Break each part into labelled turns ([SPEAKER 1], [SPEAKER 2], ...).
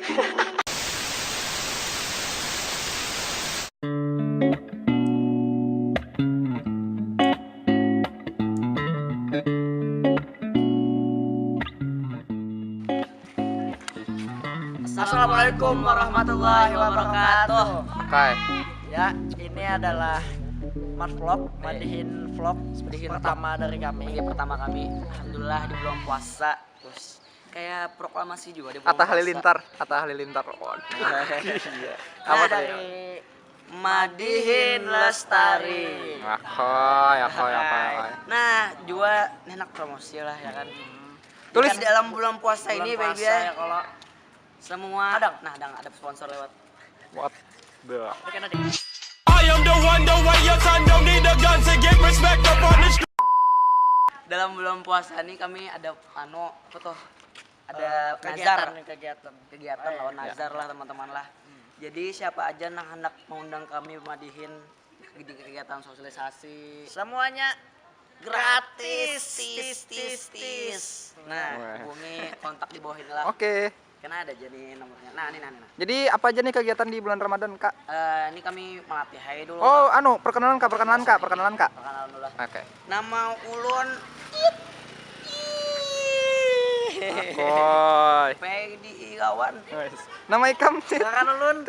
[SPEAKER 1] Assalamualaikum warahmatullahi wabarakatuh.
[SPEAKER 2] Oke.
[SPEAKER 1] Ya, ini adalah Mas Vlog, Madihin Vlog pertama dari kami.
[SPEAKER 3] Pertama kami, alhamdulillah di bulan puasa. Terus kayak proklamasi juga di bulan
[SPEAKER 2] Atta
[SPEAKER 3] puasa.
[SPEAKER 2] Halilintar. Oh.
[SPEAKER 1] Iya.
[SPEAKER 2] Apa
[SPEAKER 1] Nah,
[SPEAKER 2] tadi?
[SPEAKER 1] dari Madihin Lestari.
[SPEAKER 2] Akoy.
[SPEAKER 1] Nah, juga enak promosi lah ya kan.
[SPEAKER 2] Tulis
[SPEAKER 1] Di dalam bulan puasa ini
[SPEAKER 3] Bulan
[SPEAKER 1] baby
[SPEAKER 3] puasa
[SPEAKER 1] ya.
[SPEAKER 3] ya kalau semua ada sponsor lewat.
[SPEAKER 2] what the.
[SPEAKER 4] I am the one, the way your son don't need a gun to get respect up on the street.
[SPEAKER 3] Dalam bulan puasa ini kami ada apa tuh? Ada nazar. Kegiatan lawan nazar lah teman-teman lah. Jadi siapa aja yang hendak mengundang kami Madihin di kegiatan sosialisasi.
[SPEAKER 1] Semuanya gratis. Tis.
[SPEAKER 3] Nah, hubungi kontak di bawah ini lah.
[SPEAKER 2] Oke.
[SPEAKER 3] Karena ada jadi nomornya. Nah.
[SPEAKER 2] Jadi apa aja nih kegiatan di bulan Ramadan, Kak?
[SPEAKER 3] Ini kami melatih hai dulu.
[SPEAKER 2] Oh, perkenalan Kak.
[SPEAKER 3] Perkenalan dulu lah.
[SPEAKER 2] Oke.
[SPEAKER 1] Nama Ulun
[SPEAKER 2] Akoy.
[SPEAKER 1] Peggy Irawan.
[SPEAKER 2] Nama Ikam.
[SPEAKER 1] Silakan Ulun.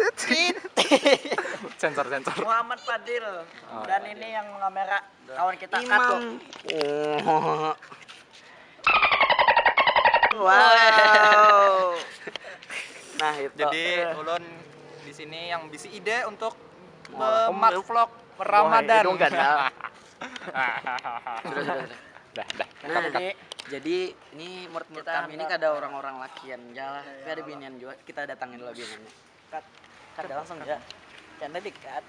[SPEAKER 2] Sensor.
[SPEAKER 1] Muhammad Fadil.
[SPEAKER 2] Oh,
[SPEAKER 1] Dan ini yang kamera kawan kita
[SPEAKER 3] Imam.
[SPEAKER 1] Kato.
[SPEAKER 3] Wow.
[SPEAKER 1] Nah, itu.
[SPEAKER 2] Jadi ulun di sini yang bisi ide untuk
[SPEAKER 1] Wah,
[SPEAKER 2] mat vlog Ramadan.
[SPEAKER 1] Wah, itu enggak ada.
[SPEAKER 3] Sudah.
[SPEAKER 2] Dah.
[SPEAKER 3] Nah, jadi ini menurut kami ini ada orang-orang lakian jalan, tapi ada binian juga. Kita datangin dulu biniannya.
[SPEAKER 1] Kada langsung ya. Canda dikat.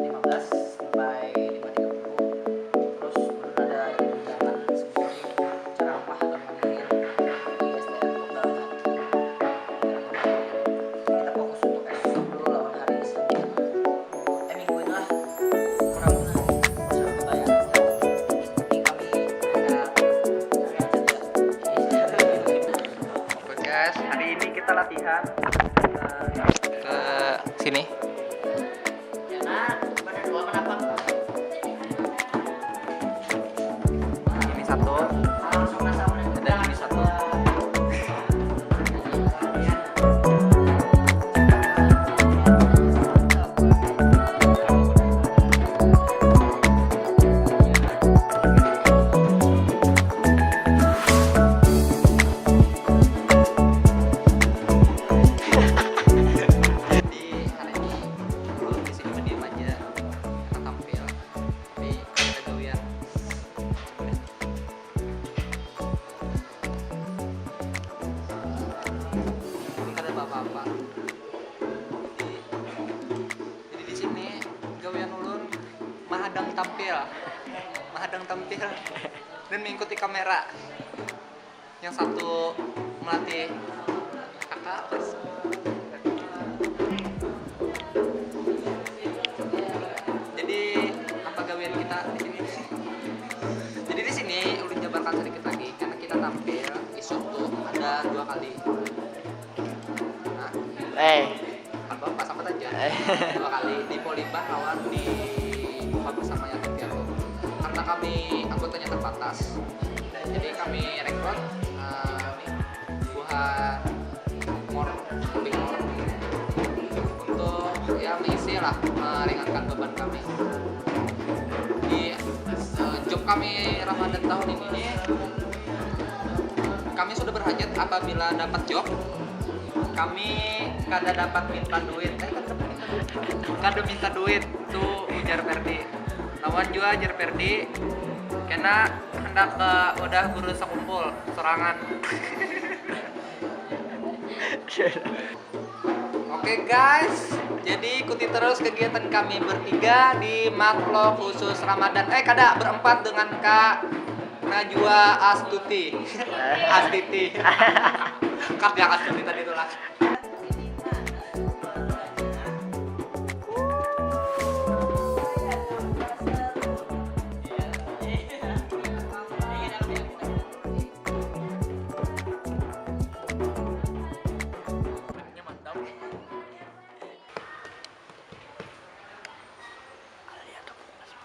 [SPEAKER 3] 15 sampai 5.30. Terus belum ada undangan seperti ceramah atau Madihin di SDN Blok Dalam Hati. Kita fokus untuk esok dulu lawan hari Senin. Minggu ini lah. Kurang bayar. Ini kami ada
[SPEAKER 2] Oke guys, hari ini kita latihan ke sini. Ini satu. Ada ini satu. Jadi hari ini belum di sini mendiam aja, kita tampil. Tapi ada gawian. Ini kada apa-apa. Jadi di sini gawian ulun mahadang tampil dan mengikuti kamera. Yang satu melatih kakak. Jadi apa gawian kita di sini? Jadi di sini ulun jabarkan sedikit lagi karena kita tampil isuk tuh ada 2 kali. Nah, apa sama aja. 2 kali di Polibah lawan di Buka Bersama Yatim Piatu. Karena kami anggotanya terbatas. Jadi kami rekrut buat lebih untuk ya mengisi lah, meringankan beban kami di job kami Ramadan tahun ini nih. Kami sudah berhajat apabila dapat job kami kada dapat minta duit kada minta duit tuh ujar Perdi lawan juga ujar Perdi karena hendak ke udah guru sekumpul sorangan. Oke guys, jadi ikuti terus kegiatan kami bertiga di Matvlog khusus Ramadan. Kada berempat dengan Kak Najwa Astiti. Kak yang Astuti tadi itulah.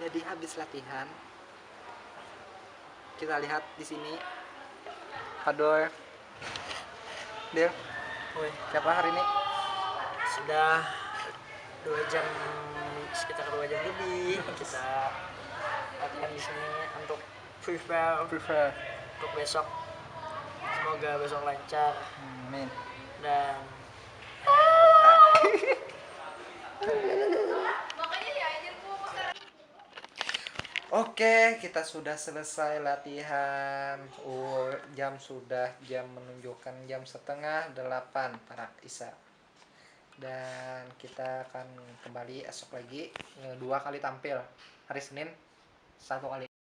[SPEAKER 2] Jadi habis latihan, kita lihat di sini. Hador, Dir,
[SPEAKER 1] Woi,
[SPEAKER 2] siapa hari ini?
[SPEAKER 1] sudah 2 jam, sekitar 2 jam lebih kita latihan di sini untuk prepare untuk besok. Semoga besok lancar
[SPEAKER 2] Amin.
[SPEAKER 1] dan
[SPEAKER 2] Oke, kita sudah selesai latihan. Jam menunjukkan jam 7:30 para Isa. Dan kita akan kembali esok lagi 2 kali tampil. Hari Senin 1 kali.